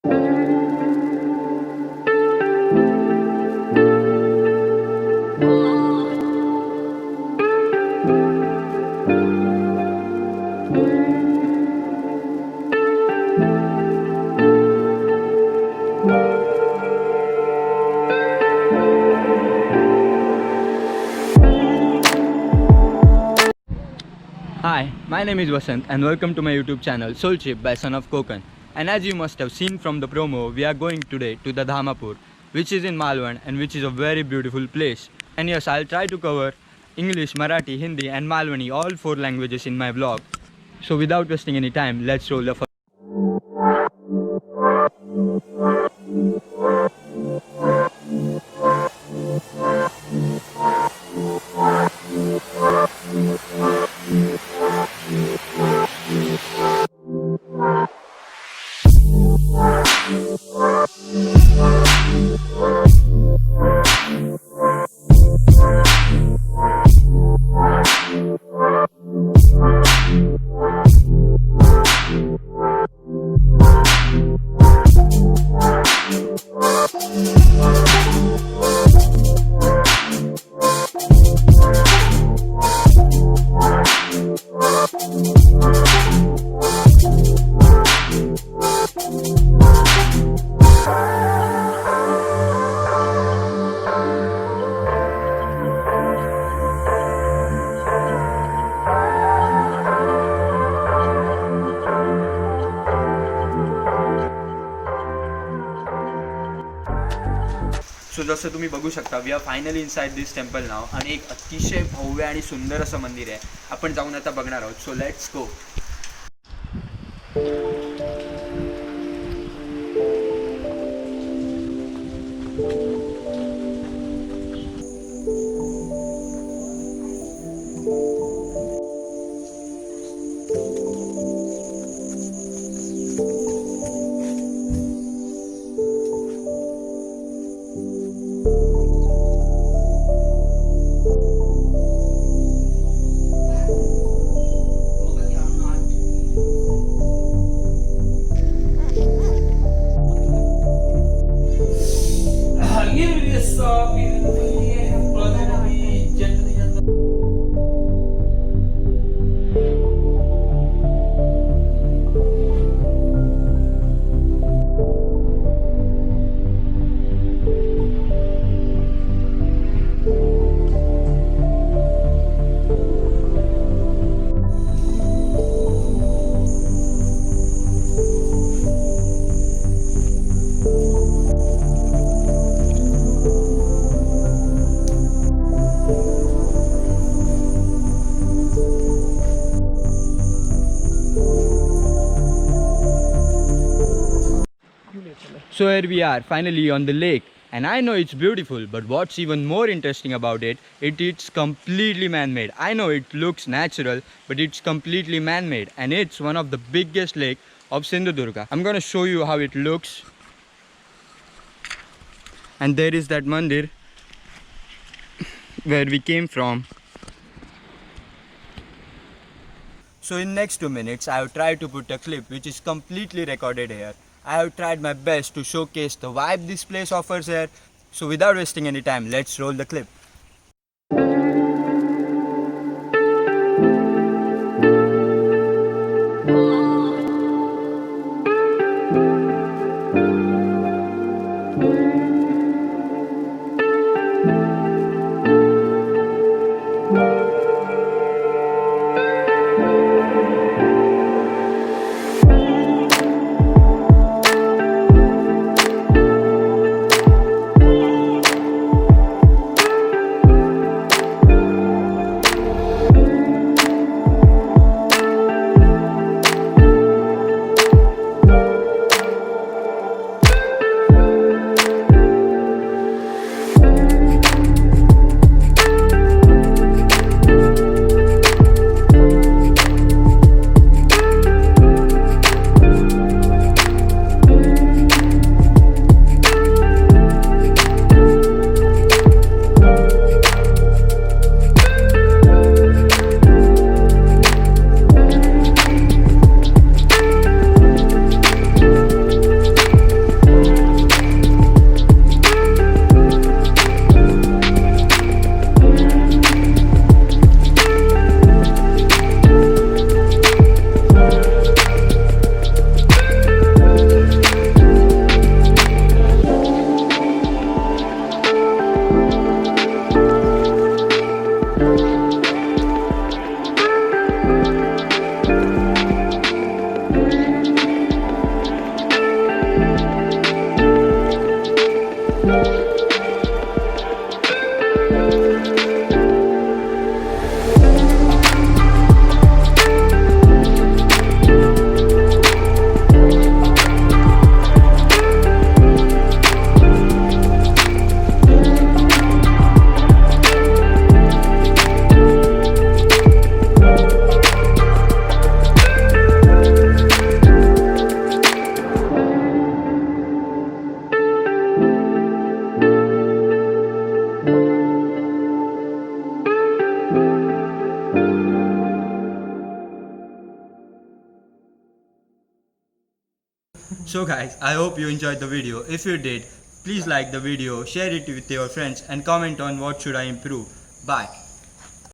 Hi, my name is Vasant and welcome to my YouTube channel Soul Chip by Son of Konkan. And as you must have seen from the promo, we are going today to the Dhamapur, which is in Malwan and which is a very beautiful place. And yes, I'll try to cover English, Marathi, Hindi and Malwani, all four languages in my vlog. So without wasting any time, let's roll the first. सो जसं तुम्ही बघू शकता, we are finally inside this temple now. आणि एक अतिशय भव्य आणि सुंदर असं मंदिर आहे. आपण जाऊन आता बघणार आहोत. So let's go. So here we are finally on the lake, and I know it's beautiful, but what's even more interesting about it's completely man-made. I know it looks natural, but it's completely man-made, and it's one of the biggest lake of Sindhudurga. I'm gonna show you how it looks. And there is that mandir where we came from. So in next 2 minutes, I have tried to put a clip which is completely recorded here. I have tried my best to showcase the vibe this place offers here. So without wasting any time, let's roll the clip. So guys, I hope you enjoyed the video. If you did, please like the video, share it with your friends and comment on what should I improve. Bye.